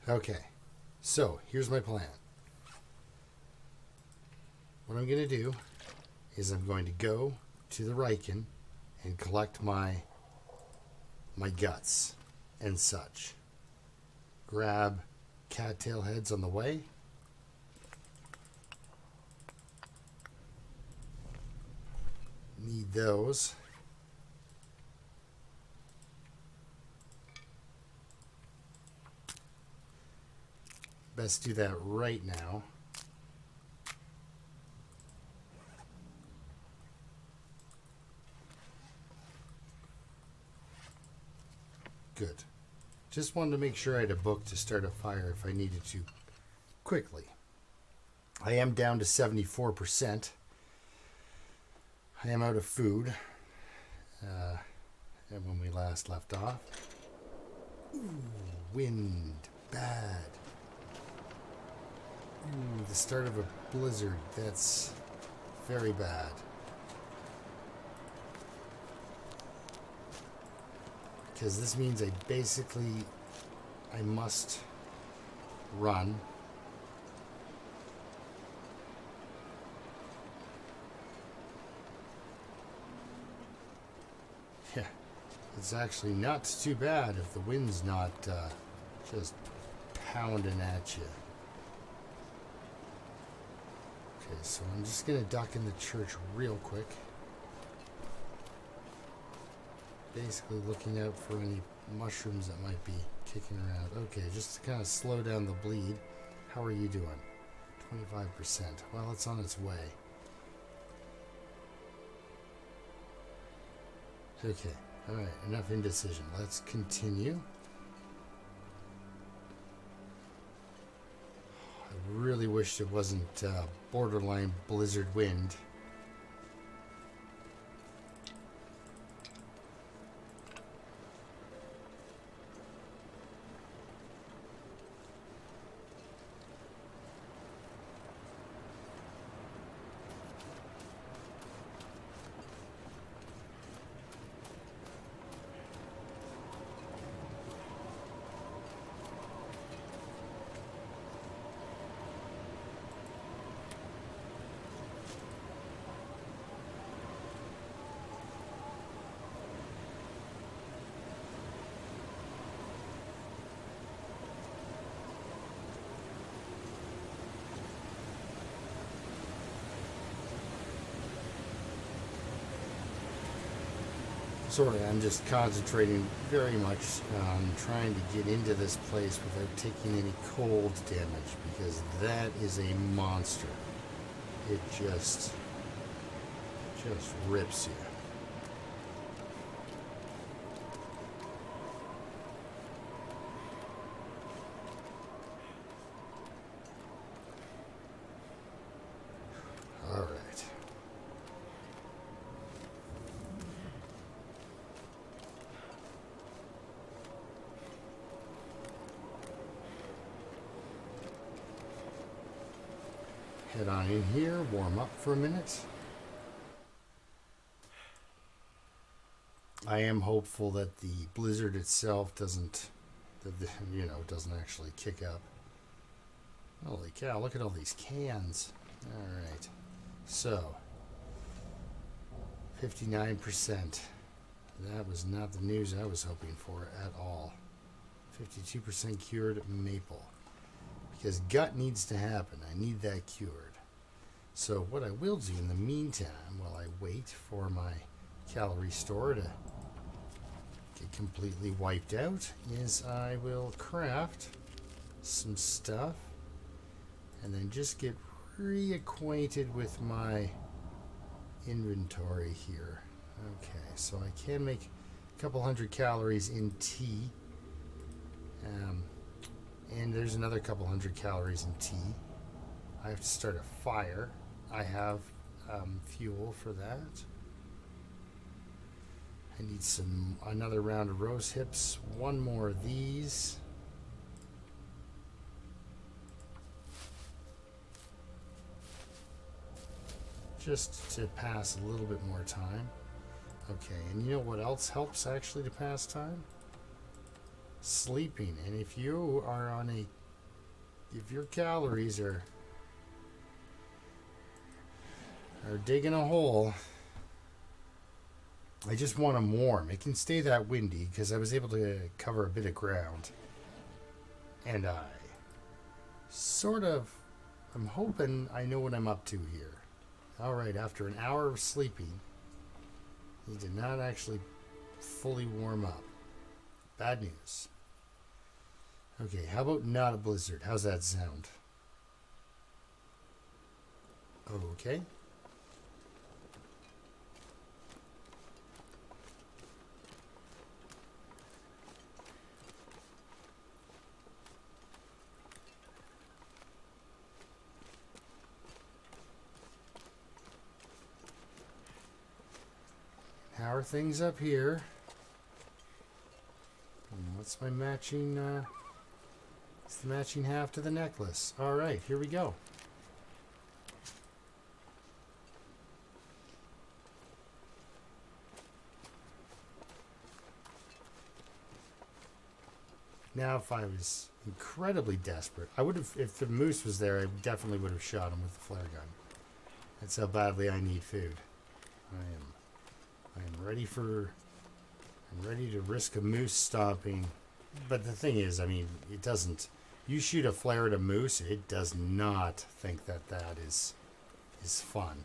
Okay, so here's my plan. What I'm going to do is I'm going to go to the Riken and collect my guts and such. Grab cattail heads on the way. Need those. Best do that right now. Good. Just wanted to make sure I had a book to start a fire if I needed to quickly. I am down to 74%. I am out of food. And when we last left off. Ooh, wind. Bad. Ooh, the start of a blizzard. That's very bad. Because this means I must run. Yeah, it's actually not too bad if the wind's not just pounding at you. Okay, so I'm just going to duck in the church real quick. Basically looking out for any mushrooms that might be kicking around. Okay, just to kind of slow down the bleed. How are you doing? 25%. Well, it's on its way. Okay, alright, enough indecision. Let's continue. I really wished it wasn't borderline blizzard wind. Sorry, I'm just concentrating very much on trying to get into this place without taking any cold damage, because that is a monster. It just rips you. All right. Head on in here, warm up for a minute. I am hopeful that the blizzard itself doesn't actually kick up. Holy cow, look at all these cans. Alright. So, 59%. That was not the news I was hoping for at all. 52% cured maple. Because gut needs to happen. I need that cured. So what I will do in the meantime, while I wait for my calorie store to get completely wiped out, is I will craft some stuff and then just get reacquainted with my inventory here. Okay, so I can make a couple hundred calories in tea. And there's another couple hundred calories in tea. I have to start a fire. I have fuel for that. I need another round of rose hips. One more of these. Just to pass a little bit more time. Okay, and you know what else helps actually to pass time? sleeping. And if you are on a, if your calories are digging a hole, I just want them warm. It can stay that windy because I was able to cover a bit of ground. And I sort of, I'm hoping I know what I'm up to here. Alright, after an hour of sleeping, he did not actually fully warm up. Bad news. Okay, how about not a blizzard? How's that sound? Okay. How are things up here? What's my matching, it's the matching half to the necklace. Alright, here we go. Now if I was incredibly desperate, I would have, if the moose was there, I definitely would have shot him with the flare gun. That's how badly I need food. I am ready for, I'm ready to risk a moose stomping. But the thing is, I mean, it doesn't, you shoot a flare at a moose, it does not think that that is fun.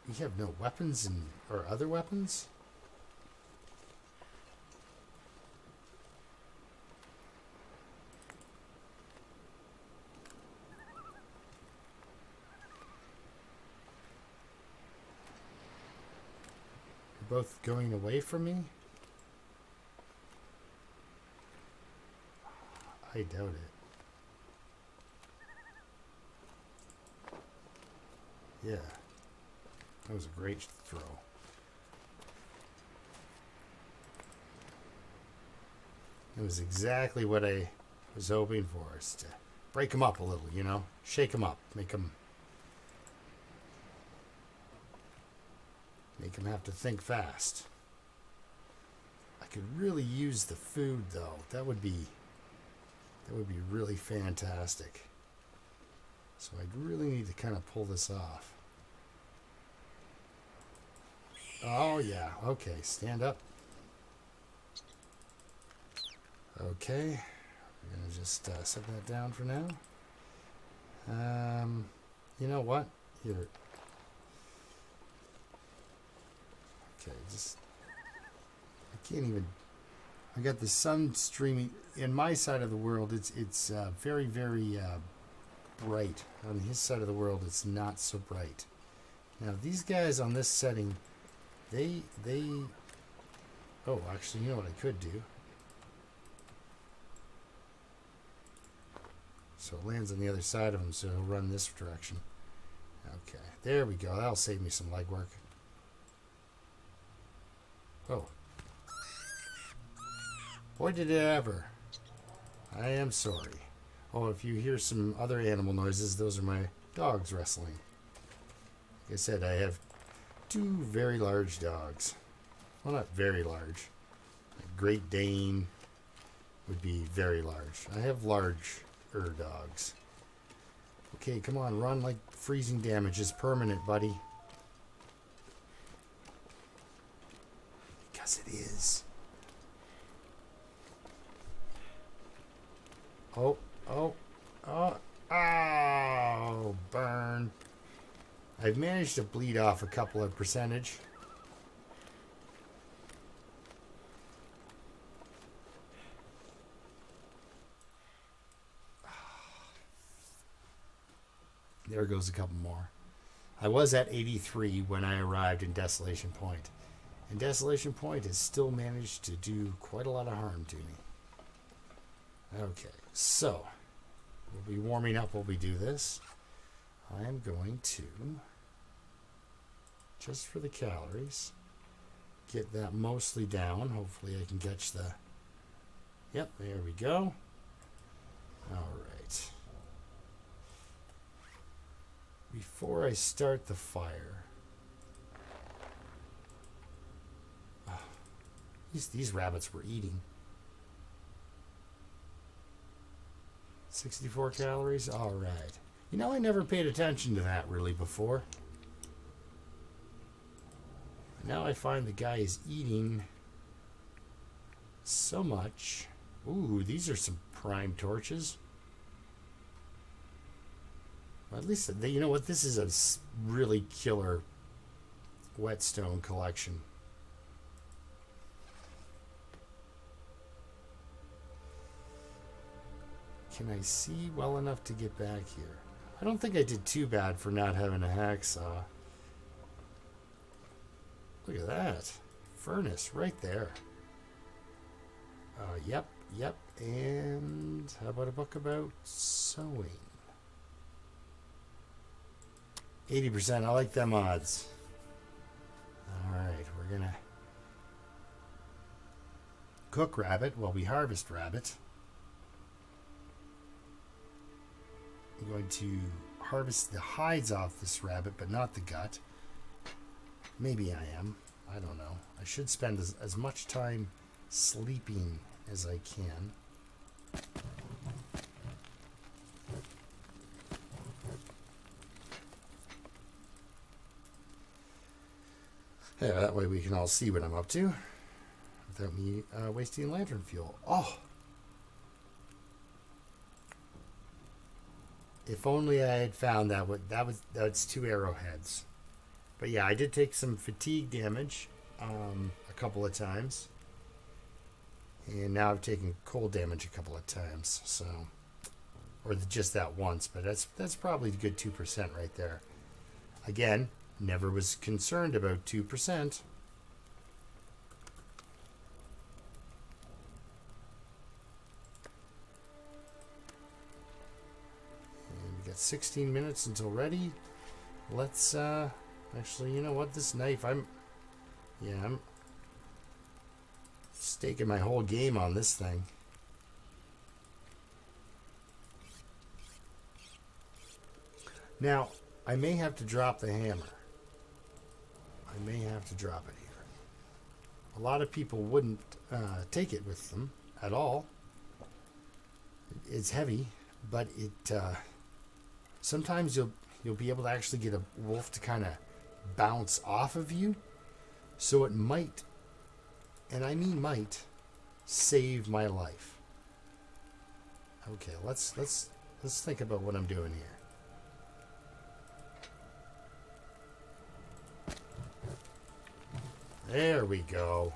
You have no weapons or other weapons? You're both going away from me? I doubt it. Yeah. That was a great throw. It was exactly what I was hoping for, is to break them up a little, you know? Shake them up. Make them have to think fast. I could really use the food, though. That would be really fantastic. So I'd really need to kind of pull this off. Oh, yeah. Okay, stand up. Okay. We're going to just set that down for now. You know what? Here. Okay, just... I can't even... I got the sun streaming in my side of the world. It's very, very bright. On his side of the world, it's not so bright. Now these guys on this setting, they. Oh, actually, you know what I could do. So it lands on the other side of him, so he'll run this direction. Okay, there we go. That'll save me some legwork. Oh. Boy, did it ever. I am sorry. Oh, if you hear some other animal noises, those are my dogs wrestling. Like I said, I have two very large dogs. Well, not very large. A Great Dane would be very large. I have larger dogs. Okay, come on, run like freezing damage is permanent, buddy. Because it is. Oh, burn. I've managed to bleed off a couple of percentage. There goes a couple more. I was at 83 when I arrived in Desolation Point. And Desolation Point has still managed to do quite a lot of harm to me. Okay, so we'll be warming up while we do this. I am going to, just for the calories, get that mostly down. Hopefully I can catch the... Yep, there we go. All right. Before I start the fire... These rabbits were eating. 64 calories? Alright. You know, I never paid attention to that really before. Now I find the guy is eating so much. Ooh, these are some prime torches. Well, at least, you know what? This is a really killer whetstone collection. Can I see well enough to get back here? I don't think I did too bad for not having a hacksaw. Look at that. Furnace right there. Yep. And how about a book about sewing? 80%. I like them odds. Alright, we're gonna cook rabbit while we harvest rabbit. I'm going to harvest the hides off this rabbit, but not the gut. Maybe I am. I don't know. I should spend as much time sleeping as I can. Yeah, that way we can all see what I'm up to without me wasting lantern fuel. Oh! If only I had found that's 2 arrowheads. But yeah, I did take some fatigue damage a couple of times. And now I've taken cold damage a couple of times, so, or just that once, but that's probably a good 2% right there. Again, never was concerned about 2%. And we got 16 minutes until ready. Let's actually, you know what? This knife, I'm staking my whole game on this thing. Now, I may have to drop the hammer. I may have to drop it here. A lot of people wouldn't take it with them at all. It's heavy, but it sometimes you'll be able to actually get a wolf to kind of bounce off of you. So it might, and I mean might, save my life. Okay, let's think about what I'm doing here. There we go.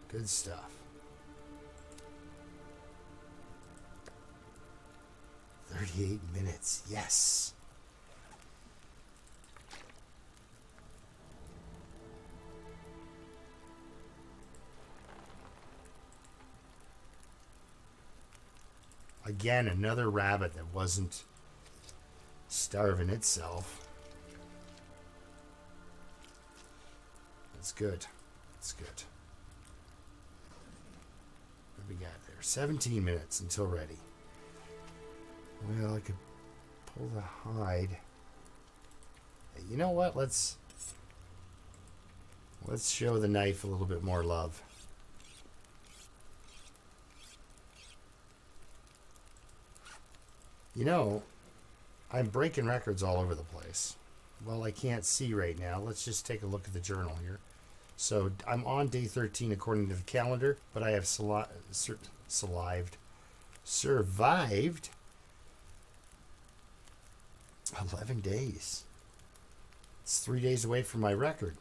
Good stuff. 38 minutes. Yes. Again, another rabbit that wasn't starving itself. That's good. That's good. What do we got there? 17 minutes until ready. Well, I could pull the hide. Hey, you know what? Let's show the knife a little bit more love. You know, I'm breaking records all over the place. Well, I can't see right now. Let's just take a look at the journal here. So I'm on day 13 according to the calendar, but I have survived 11 days. It's 3 days away from my record.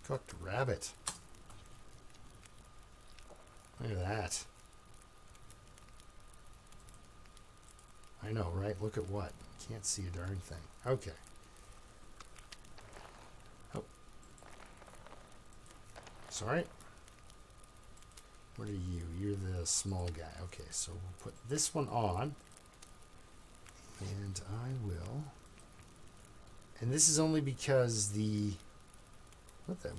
Cooked rabbit. Look at that. I know, right? Look at what? Can't see a darn thing. Okay. Oh. Sorry. What are you? You're the small guy. Okay, so we'll put this one on. And I will. And this is only because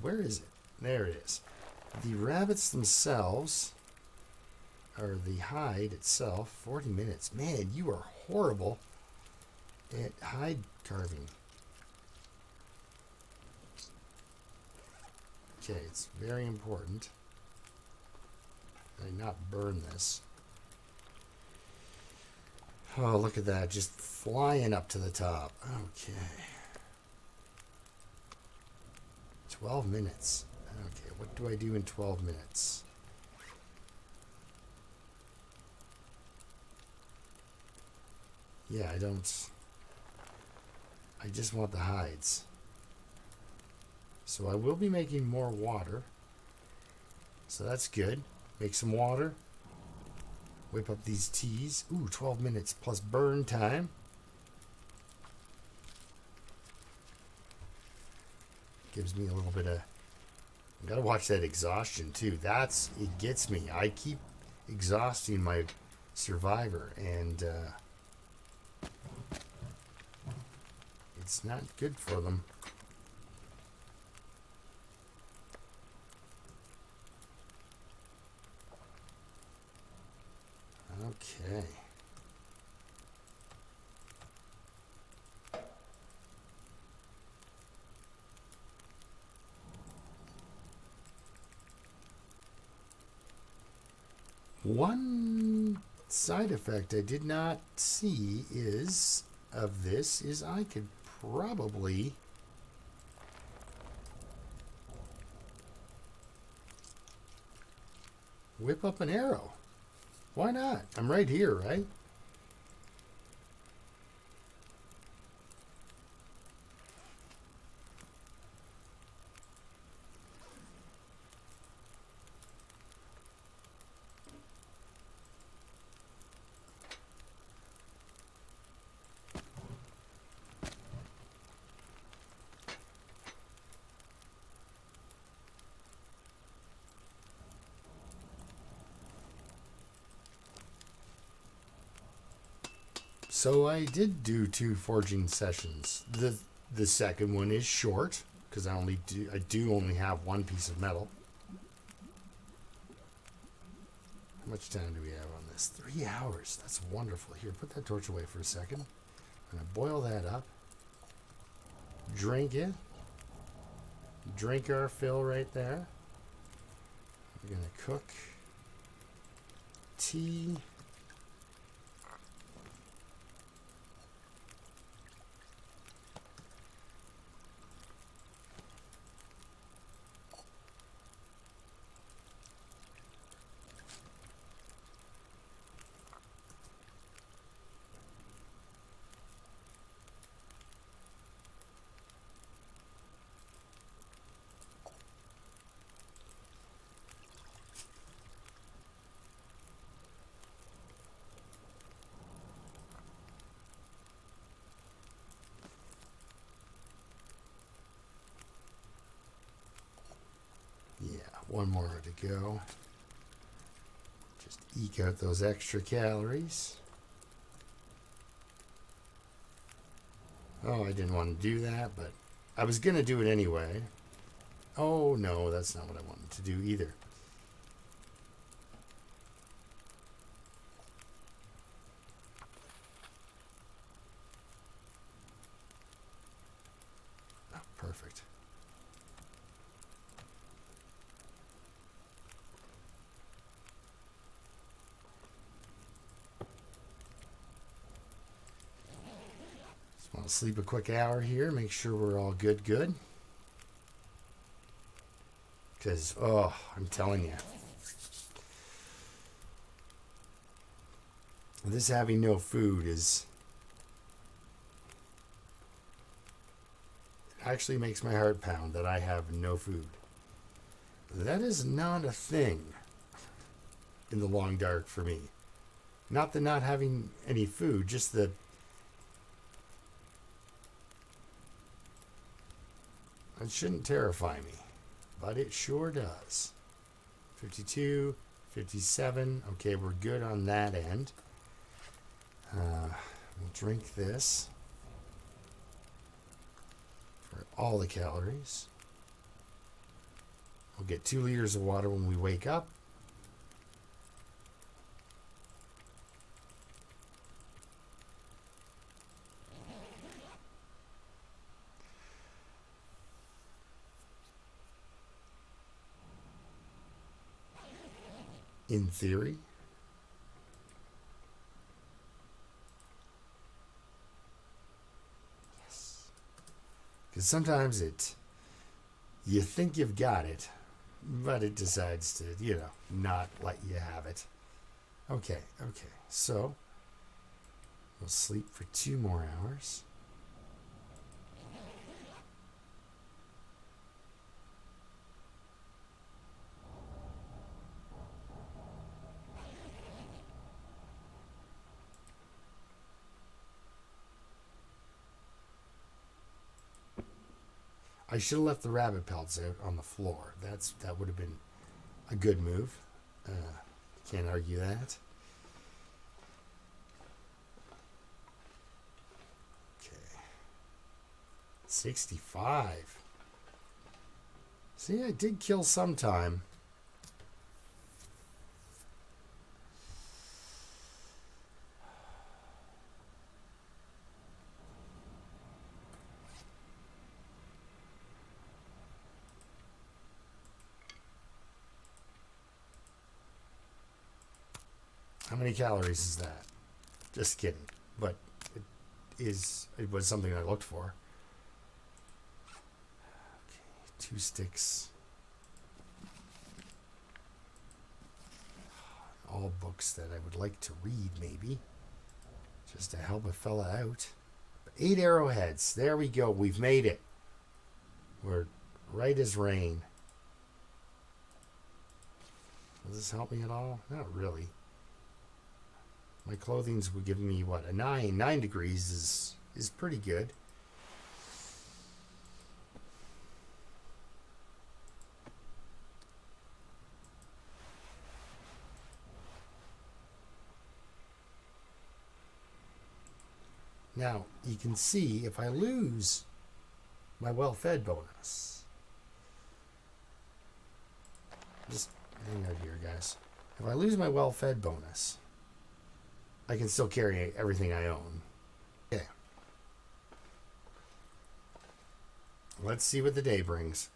where is it? There it is. The rabbits themselves, or the hide itself, 40 minutes. Man, you are horrible at hide carving. Okay, it's very important that I not burn this. Oh, look at that. Just flying up to the top. Okay. 12 minutes. Okay, what do I do in 12 minutes? Yeah, I just want the hides. So I will be making more water. So that's good. Make some water. Whip up these teas. Ooh, 12 minutes plus burn time. Gives me a little bit of... I gotta watch that exhaustion too. It gets me. I keep exhausting my survivor, and it's not good for them. Okay. One side effect I did not see is I could probably whip up an arrow. Why not? I'm right here, right? So I did do 2 forging sessions. The second one is short because I do only have 1 piece of metal. How much time do we have on this? 3 hours. That's wonderful. Here, put that torch away for a second. I'm gonna boil that up. Drink it. Drink our fill right there. We're gonna cook tea. Yeah, 1 more to go. Just eke out those extra calories. Oh, I didn't want to do that, but I was going to do it anyway. Oh, no, that's not what I wanted to do either. Oh, perfect. Just want to sleep a quick hour here, make sure we're all good. Because, oh, I'm telling you, this having no food actually makes my heart pound that I have no food. That is not a thing in the long dark for me. Not the not having any food, just the it shouldn't terrify me, but it sure does. 52, 57. Okay, we're good on that end. We'll drink this for all the calories. We'll get 2 liters of water when we wake up. in theory. Yes. Because sometimes you think you've got it, but it decides to, not let you have it. Okay. So, we'll sleep for 2 more hours. I should have left the rabbit pelts out on the floor. That would have been a good move. Can't argue that. Okay. 65. See, I did kill some time. How many calories is that? Just kidding. But it was something I looked for. Okay, 2 sticks. All books that I would like to read, maybe. Just to help a fella out. 8 arrowheads. There we go. We've made it. We're right as rain. Does this help me at all? Not really. My clothing's would give me, what, a 9. 9 degrees is pretty good. Now, you can see if I lose my well-fed bonus. Just hang out here, guys. If I lose my well-fed bonus, I can still carry everything I own. Okay. Let's see what the day brings.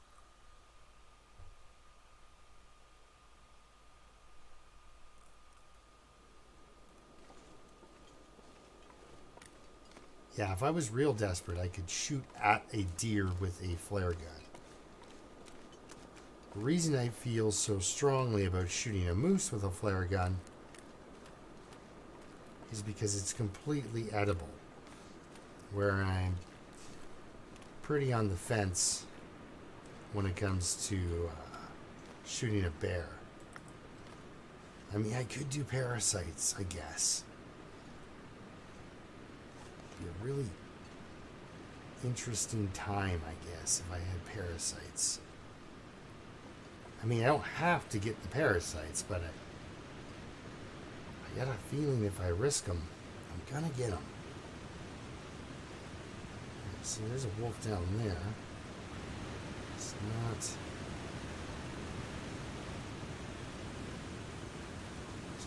Yeah, if I was real desperate, I could shoot at a deer with a flare gun. The reason I feel so strongly about shooting a moose with a flare gun is because it's completely edible, where I'm pretty on the fence when it comes to shooting a bear. I mean, I could do parasites, I guess. Be a really interesting time, I guess, if I had parasites. I mean, I don't have to get the parasites, but I got a feeling if I risk them, I'm gonna get them. See, there's a wolf down there. It's not. So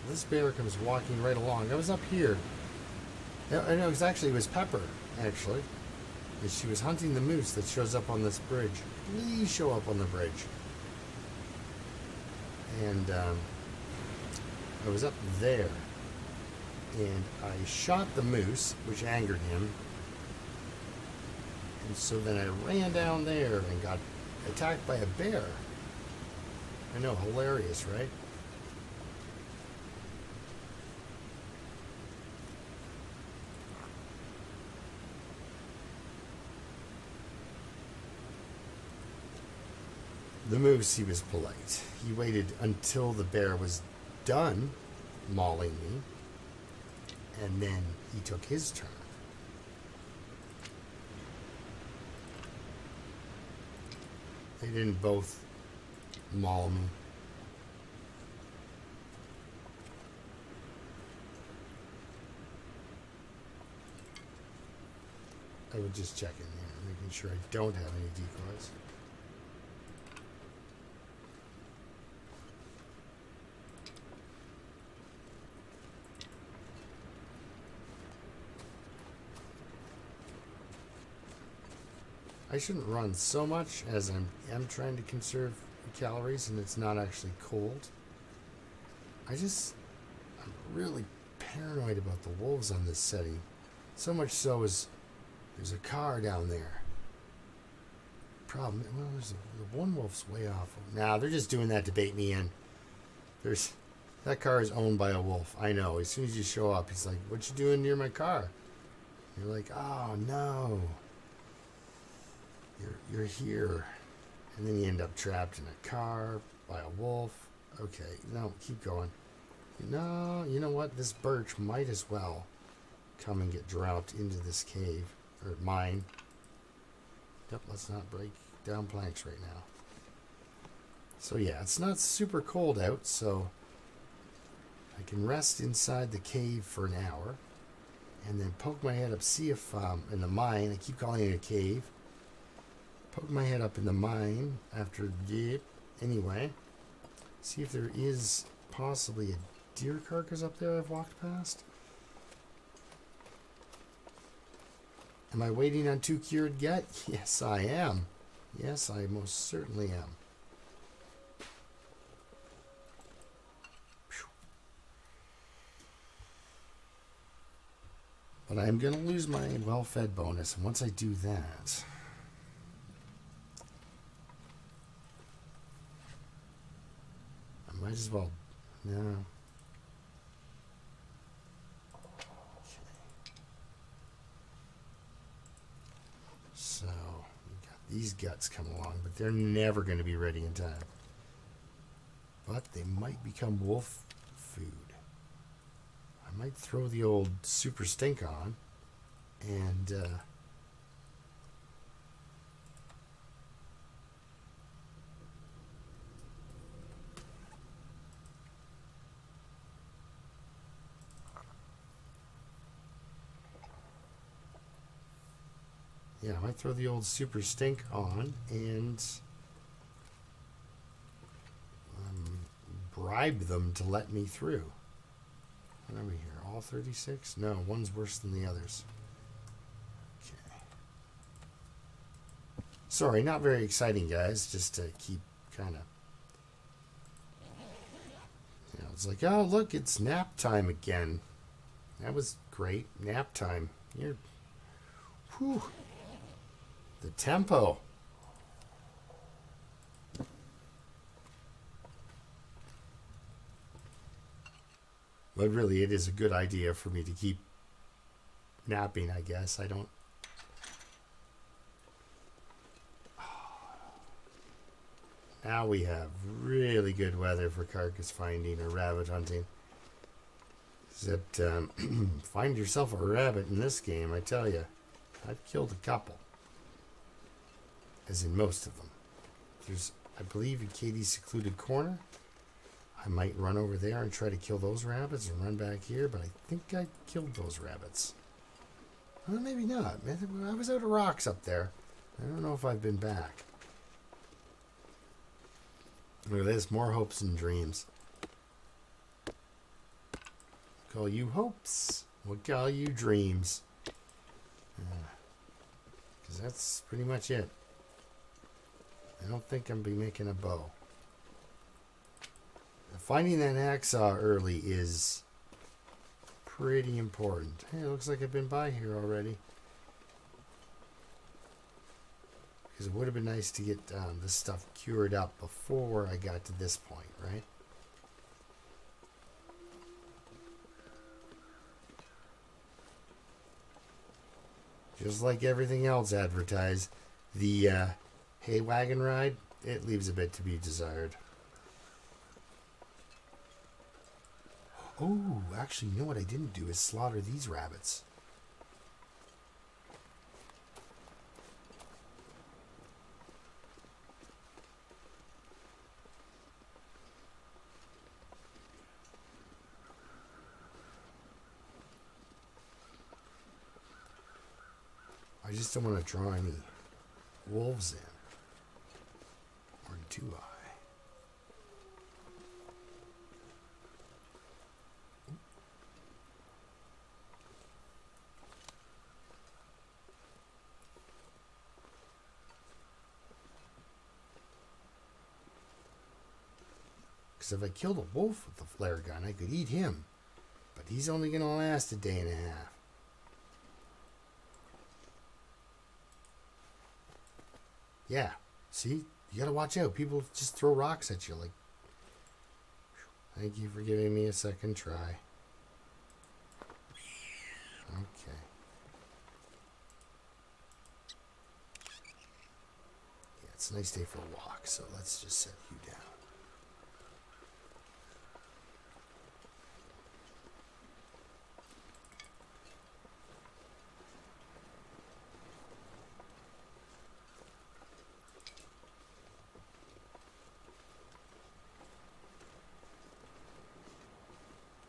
this bear comes walking right along. I was up here. I know, it was Pepper, actually. She was hunting the moose that shows up on this bridge. Please show up on the bridge. And I was up there, and I shot the moose, which angered him. And so then I ran down there and got attacked by a bear. I know, hilarious, right? The moose, he was polite. He waited until the bear was done mauling me, and then he took his turn. They didn't both maul me. I would just check in here, making sure I don't have any decoys. I shouldn't run so much as I'm trying to conserve calories and it's not actually cold. I'm really paranoid about the wolves on this setting. So much so as there's a car down there. Problem, well, the one wolf's way off. Nah, they're just doing that to bait me in. That car is owned by a wolf. I know. As soon as you show up, he's like, "What you doing near my car?" You're like, "Oh no, you're here," and then you end up trapped in a car by a wolf. Okay, no, keep going. No, you know what? This birch might as well come and get dropped into this cave or mine. Yep, let's not break down planks right now. So yeah, it's not super cold out, so I can rest inside the cave for an hour and then poke my head up, see if in the mine, I keep calling it a cave, poke my head up in the mine after, anyway, see if there is possibly a deer carcass up there I've walked past. Am I waiting on 2 cured yet? Yes, I am. Yes, I most certainly am. But I'm going to lose my well-fed bonus, and once I do that, I might as well, no. Okay. So, we've got these guts come along, but they're never going to be ready in time. But they might become wolf food. I might throw the old super stink on and yeah, I might throw the old super stink on and bribe them to let me through. What are we here? All 36? No, one's worse than the others. Okay. Sorry, not very exciting, guys. Just to keep kind of... it's like, oh, look, it's nap time again. That was great. Nap time. Whew. The tempo. But really, it is a good idea for me to keep napping, I guess. I don't... Now we have really good weather for carcass finding or rabbit hunting. Except, find yourself a rabbit in this game, I tell you. I've killed a couple. As in most of them. There's, I believe, in Katie's secluded corner. I might run over there and try to kill those rabbits and run back here, but I think I killed those rabbits. Well, maybe not. I was out of rocks up there. I don't know if I've been back. Look at this, more hopes and dreams. Call you hopes. We'll call you dreams. Because that's pretty much it. I don't think I'm going to be making a bow. Finding that hacksaw early is pretty important. Hey, it looks like I've been by here already. Because it would have been nice to get this stuff cured up before I got to this point, right? Just like everything else advertised, the hay wagon ride, it leaves a bit to be desired. Oh, actually, you know what I didn't do is slaughter these rabbits. I just don't want to draw any wolves in. Or do I? Because Because if I killed a wolf with the flare gun, I could eat him. But he's only going to last a day and a half. Yeah. See? You got to watch out. People just throw rocks at you. Like, thank you for giving me a second try. Okay. Yeah, it's a nice day for a walk, so let's just set you down.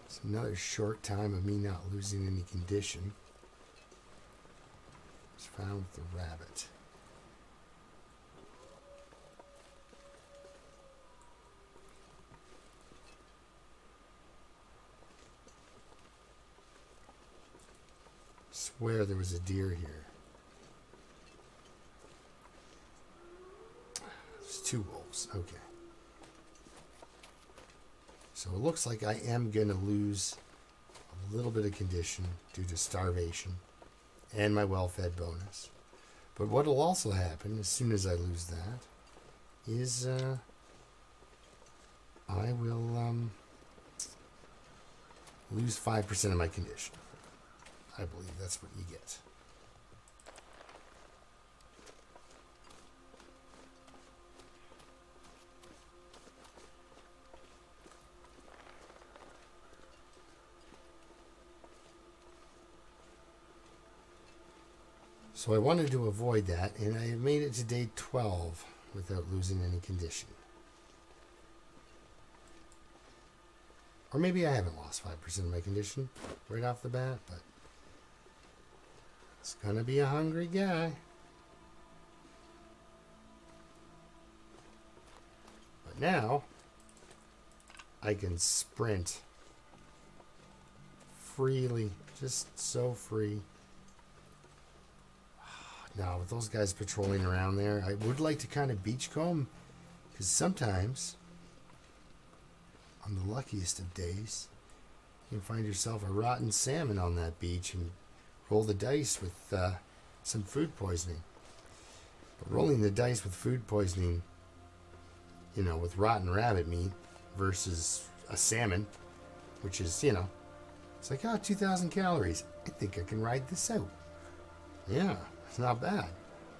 It's another short time of me not losing any condition. It's found with the rabbit. Swear there was a deer here. There's 2 wolves. Okay. So it looks like I am going to lose a little bit of condition due to starvation and my well-fed bonus. But what will also happen as soon as I lose that is I will lose 5% of my condition. I believe that's what you get. So I wanted to avoid that, and I have made it to day 12 without losing any condition. Or maybe I haven't lost 5% of my condition right off the bat, but it's going to be a hungry guy. But now, I can sprint freely, just so free. Now, with those guys patrolling around there, I would like to kind of beachcomb, because sometimes, on the luckiest of days, you can find yourself a rotten salmon on that beach and roll the dice with some food poisoning. But rolling the dice with food poisoning, you know, with rotten rabbit meat versus a salmon, which is, you know, it's like, 2,000 calories. I think I can ride this out. Yeah. It's not bad,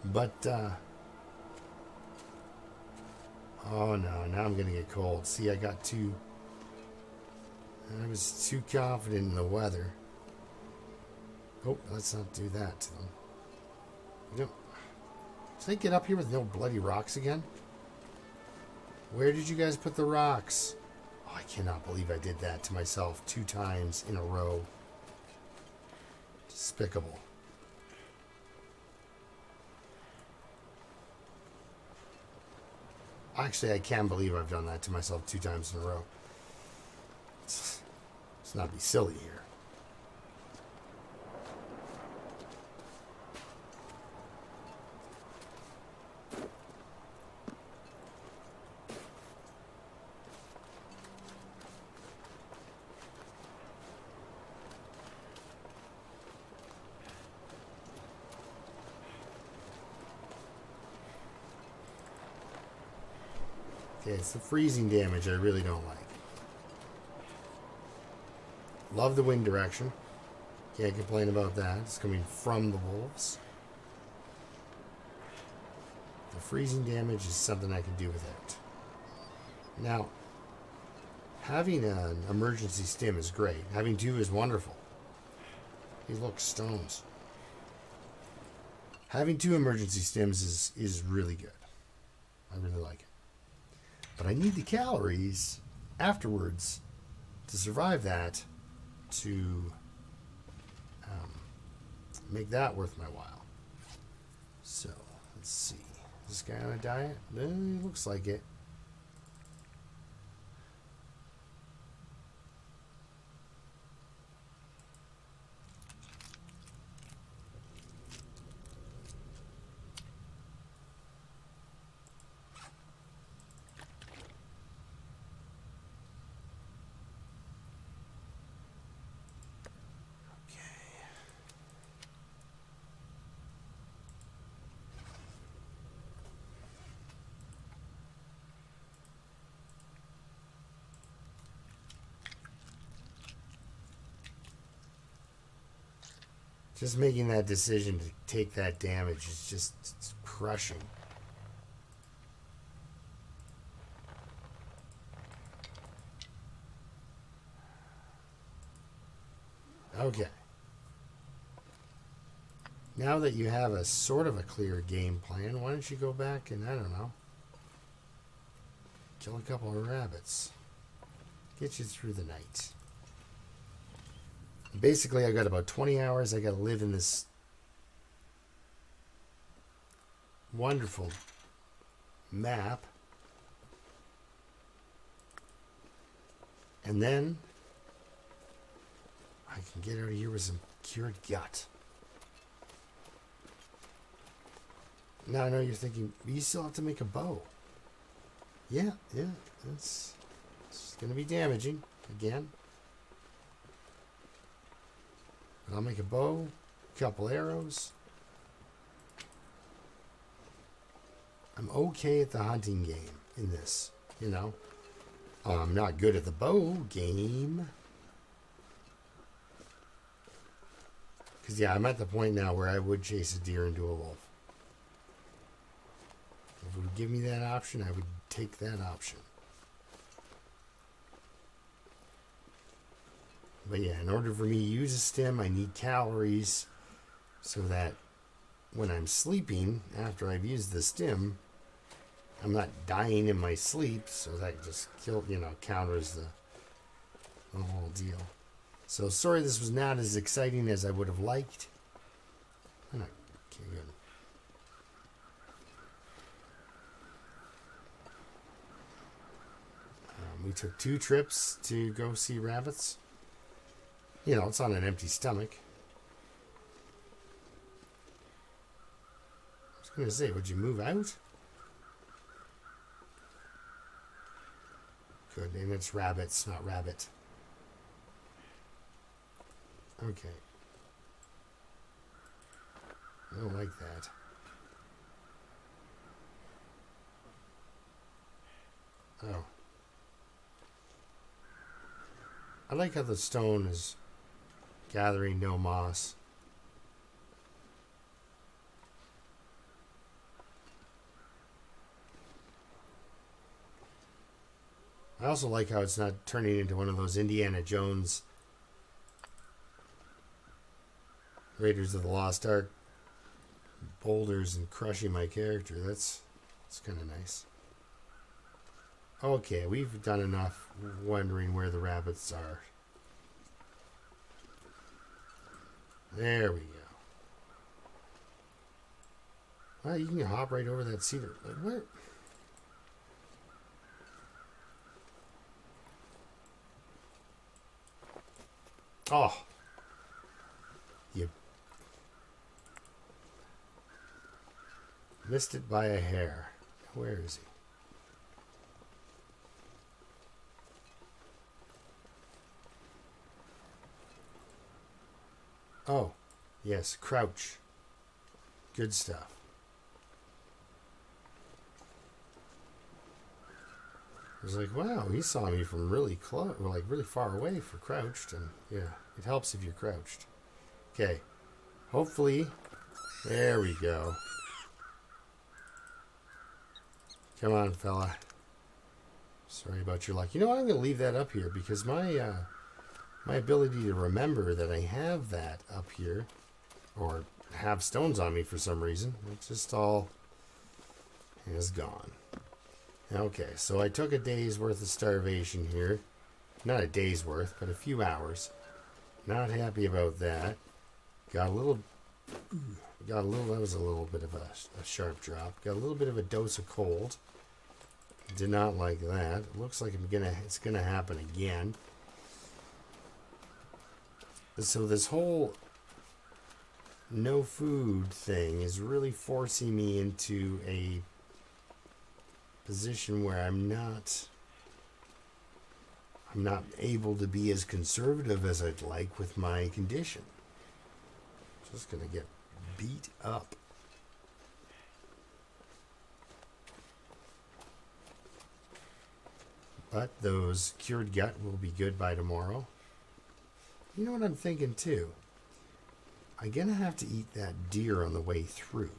but oh no, now I'm gonna get cold. See, I was too confident in the weather. Oh, let's not do that to them. Did they get up here with no bloody rocks again? Where did you guys put the rocks? Oh, I cannot believe I did that to myself 2 times in a row. Despicable. Actually, I can't believe I've done that to myself 2 times in a row. Let's not be silly here. Okay, it's the freezing damage I really don't like. Love the wind direction. Can't complain about that. It's coming from the wolves. The freezing damage is something I can do without. Now, having an emergency stim is great. Having 2 is wonderful. He looks stones. Having 2 emergency stims is really good. I really like it. But I need the calories afterwards to survive that, to make that worth my while. So, let's see. Is this guy on a diet? He looks like it. Just making that decision to take that damage is just it's crushing. Okay. Now that you have a sort of a clear game plan, why don't you go back and, I don't know, kill a couple of rabbits. Get you through the night. Basically, I got about 20 hours I got to live in this wonderful map. And then I can get out of here with some cured gut. Now I know you're thinking, you still have to make a bow. Yeah, it's going to be damaging again. But I'll make a bow, a couple arrows. I'm okay at the hunting game in this, you know. I'm not good at the bow game. Because, yeah, I'm at the point now where I would chase a deer into a wolf. If it would give me that option, I would take that option. But yeah, in order for me to use a stim, I need calories so that when I'm sleeping, after I've used the stim, I'm not dying in my sleep, so that just counters the whole deal. So sorry this was not as exciting as I would have liked. Okay, good. We took 2 trips to go see rabbits. You know, it's on an empty stomach. I was going to say, would you move out? Good, and it's rabbits, not rabbit. Okay. I don't like that. Oh. I like how the stone is gathering no moss. I also like how it's not turning into one of those Indiana Jones Raiders of the Lost Ark boulders and crushing my character. That's kind of nice. Okay, we've done enough wondering where the rabbits are. There we go. Well, you can hop right over that cedar. Where? Oh. You missed it by a hair. Where is he? Oh, yes, crouch. Good stuff. I was like, wow, he saw me from really close, or like really far away for crouched, and yeah, it helps if you're crouched. Okay, hopefully, there we go. Come on, fella. Sorry about your luck. You know what? I'm going to leave that up here because my ability to remember that I have that up here, or have stones on me for some reason, it's just all is gone. Okay, so I took a day's worth of starvation here. Not a day's worth, but a few hours. Not happy about that. Got a little, that was a little bit of a sharp drop. Got a little bit of a dose of cold. Did not like that. It looks like it's gonna happen again. So this whole no food thing is really forcing me into a position where I'm not able to be as conservative as I'd like with my condition. Just gonna get beat up. But those cured gut will be good by tomorrow. You know what I'm thinking too? I'm going to have to eat that deer on the way through.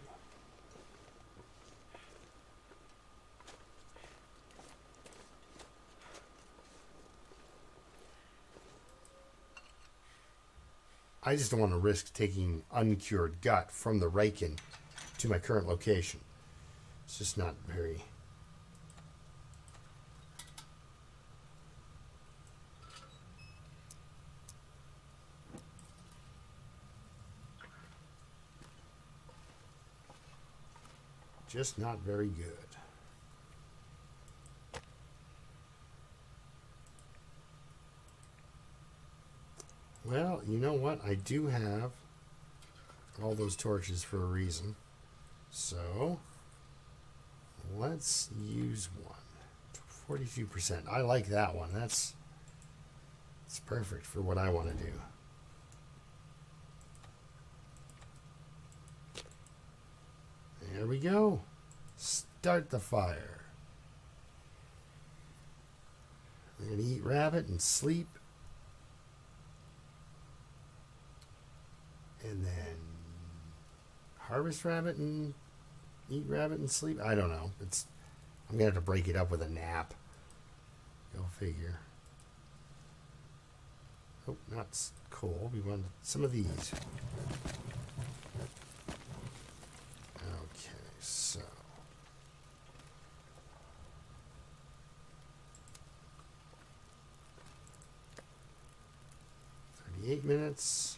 I just don't want to risk taking uncured gut from the Riken to my current location. It's just not very... just not very good. Well, you know what? I do have all those torches for a reason. So, let's use one. 42%. I like that one. It's perfect for what I want to do. There we go. Start the fire. I'm going to eat rabbit and sleep. And then harvest rabbit and eat rabbit and sleep. I don't know. I'm going to have to break it up with a nap. Go figure. Oh, not coal. We want some of these. Okay, so. $38.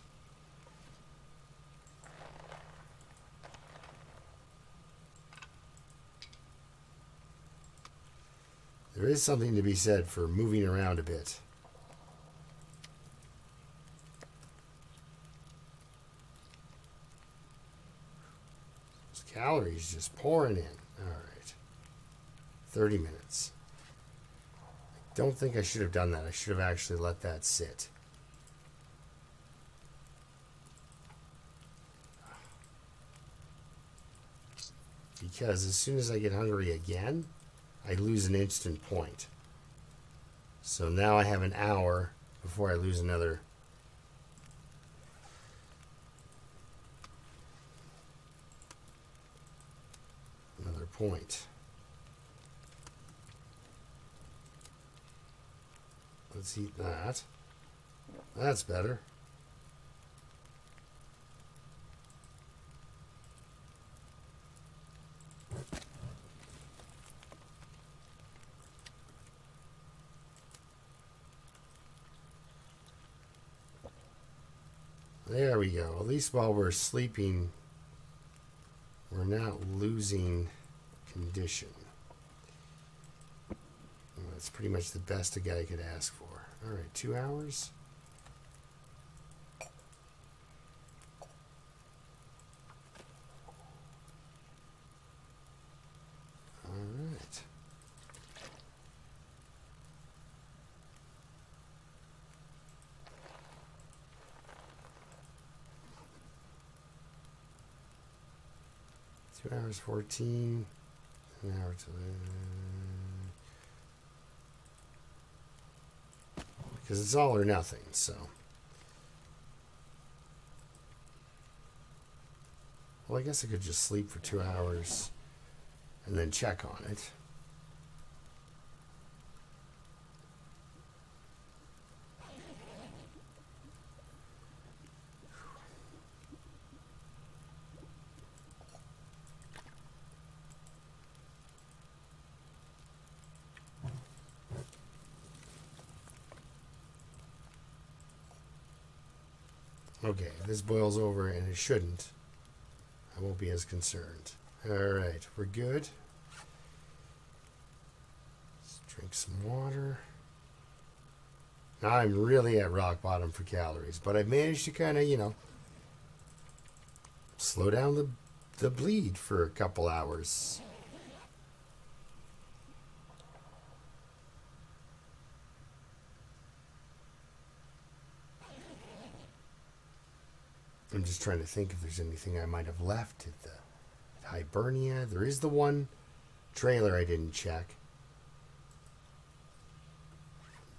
There is something to be said for moving around a bit. Those calories just pouring in. All right. 30 minutes. I don't think I should have done that. I should have actually let that sit. Because as soon as I get hungry again, I lose an instant point. So now I have an hour before I lose another point. Let's eat that. That's better. There we go. At least while we're sleeping, we're not losing condition. Well, that's pretty much the best a guy could ask for. All right, 2 hours. All right. Two hours 14. An hour to because it's all or nothing. So, well, I guess I could just sleep for 2 hours and then check on it. Okay, if this boils over, and it shouldn't, I won't be as concerned. All right, we're good. Let's drink some water. Now I'm really at rock bottom for calories, but I've managed to kind of, slow down the bleed for a couple hours. I'm just trying to think if there's anything I might have left at Hibernia. There is the one trailer I didn't check.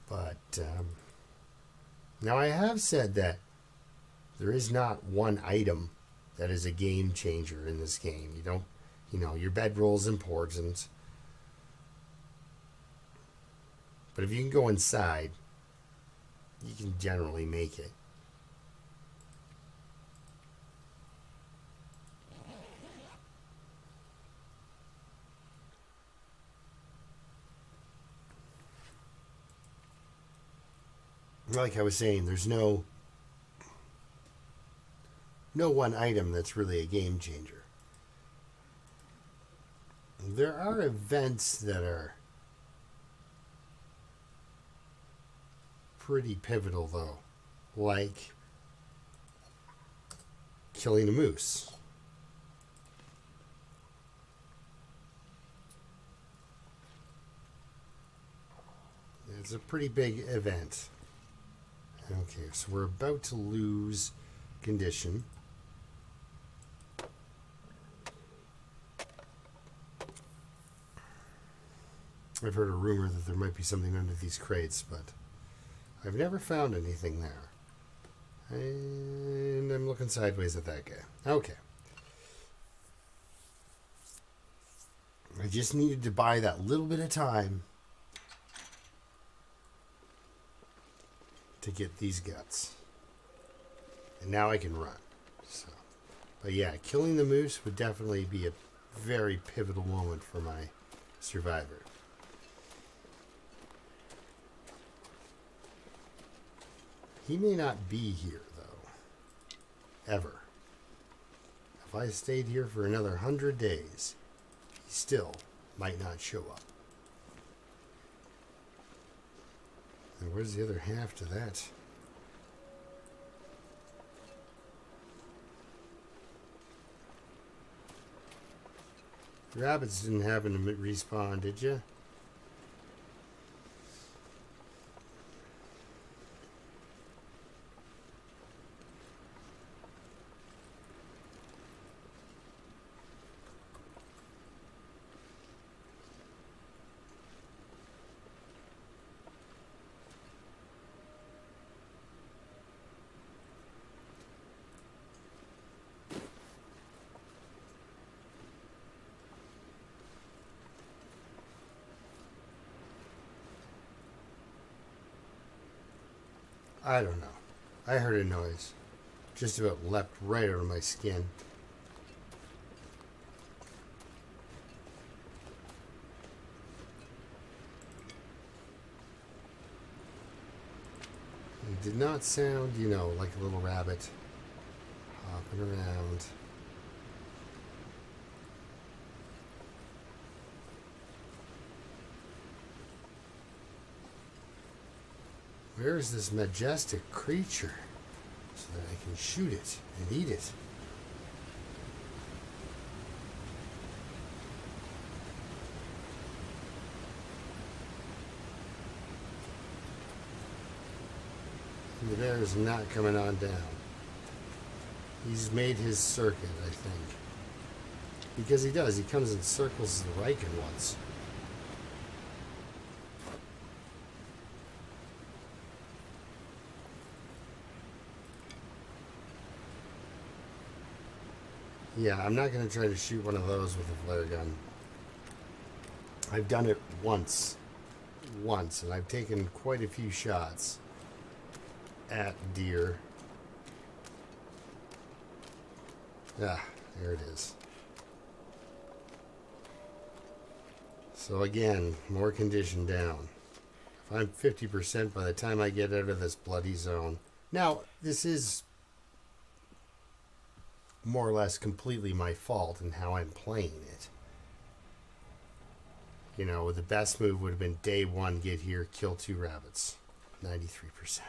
But now I have said that There is not one item that is a game changer in this game. You don't, your bedroll is important. But if you can go inside, you can generally make it. Like I was saying, there's no one item that's really a game changer. There are events that are pretty pivotal, though, like killing a moose. It's a pretty big event. Okay, so we're about to lose condition. I've heard a rumor that there might be something under these crates, but I've never found anything there. And I'm looking sideways at that guy. Okay. I just needed to buy that little bit of time to get these guts. And now I can run. So, but yeah, killing the moose would definitely be a very pivotal moment for my survivor. He may not be here, though. Ever. If I stayed here for another 100 days, he still might not show up. And where's the other half to that? Rabbits didn't happen to respawn, did you? I don't know. I heard a noise. Just about leapt right out of my skin. It did not sound, like a little rabbit hopping around. Where is this majestic creature so that I can shoot it and eat it? And the bear is not coming on down. He's made his circuit, I think. Because he does. He comes in circles the Riken once. Yeah, I'm not going to try to shoot one of those with a flare gun. I've done it once, and I've taken quite a few shots at deer. Ah, there it is. So again, more condition down. If I'm 50% by the time I get out of this bloody zone. Now, this is more or less completely my fault in how I'm playing it. The best move would have been day one, get here, kill 2 rabbits. 93%.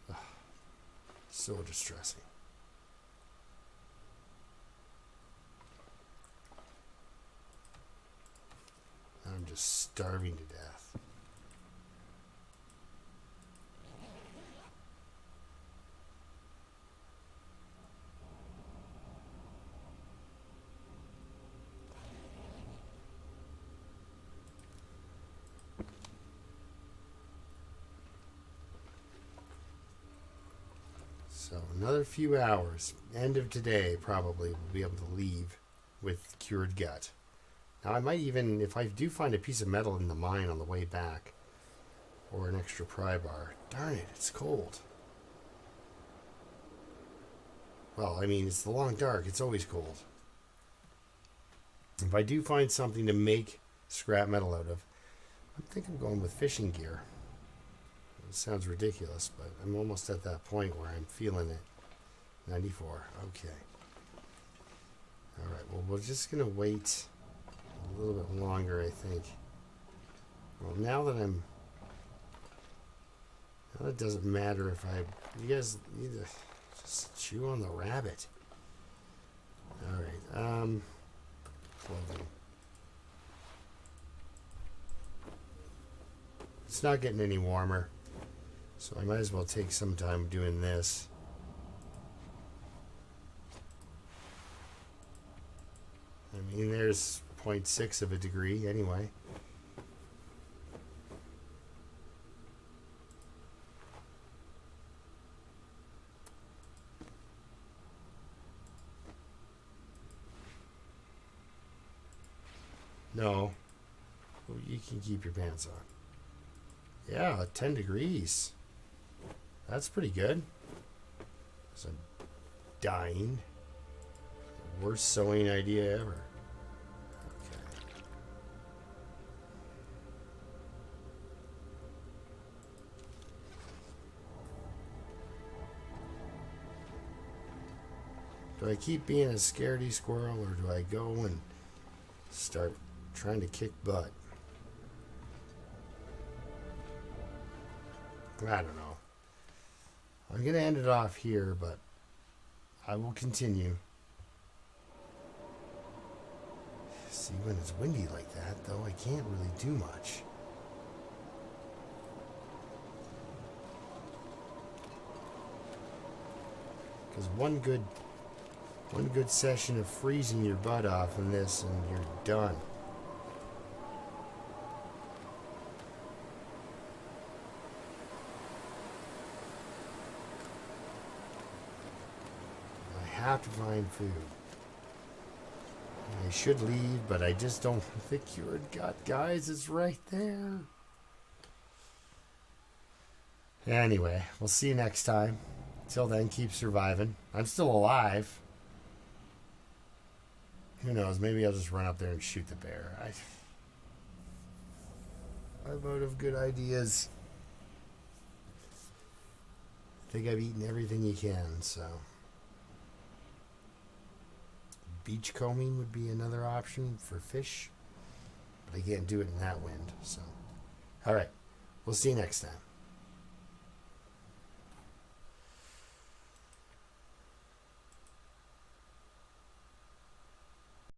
Ugh, so distressing. I'm just starving to death. So another few hours. End of today, probably, we'll be able to leave with cured gut. Now I might even, if I do find a piece of metal in the mine on the way back, or an extra pry bar. Darn it, it's cold. Well, I mean, it's the long dark. It's always cold. If I do find something to make scrap metal out of, I think I'm going with fishing gear. It sounds ridiculous, but I'm almost at that point where I'm feeling it. 94. Okay. All right. Well, we're just going to wait a little bit longer, I think. Well, now that it doesn't matter if you guys need to just chew on the rabbit. All right. Clothing. It's not getting any warmer, so I might as well take some time doing this. I mean, there's 0.6 of a degree anyway. No. You can keep your pants on. Yeah, 10 degrees. That's pretty good. So I'm dying. Worst sewing idea ever. Okay. Do I keep being a scaredy squirrel, or do I go and start trying to kick butt? I don't know. I'm going to end it off here, but I will continue. See, when it's windy like that, though, I can't really do much. Because one good session of freezing your butt off in this, and you're done. I have to find food. I should leave, but I just don't want the cured gut, guys. It's right there. Anyway, we'll see you next time. Till then, keep surviving. I'm still alive. Who knows? Maybe I'll just run up there and shoot the bear. I'm out of good ideas. I think I've eaten everything you can, so. Beachcombing would be another option for fish, but I can't do it in that wind. So, all right, we'll see you next time.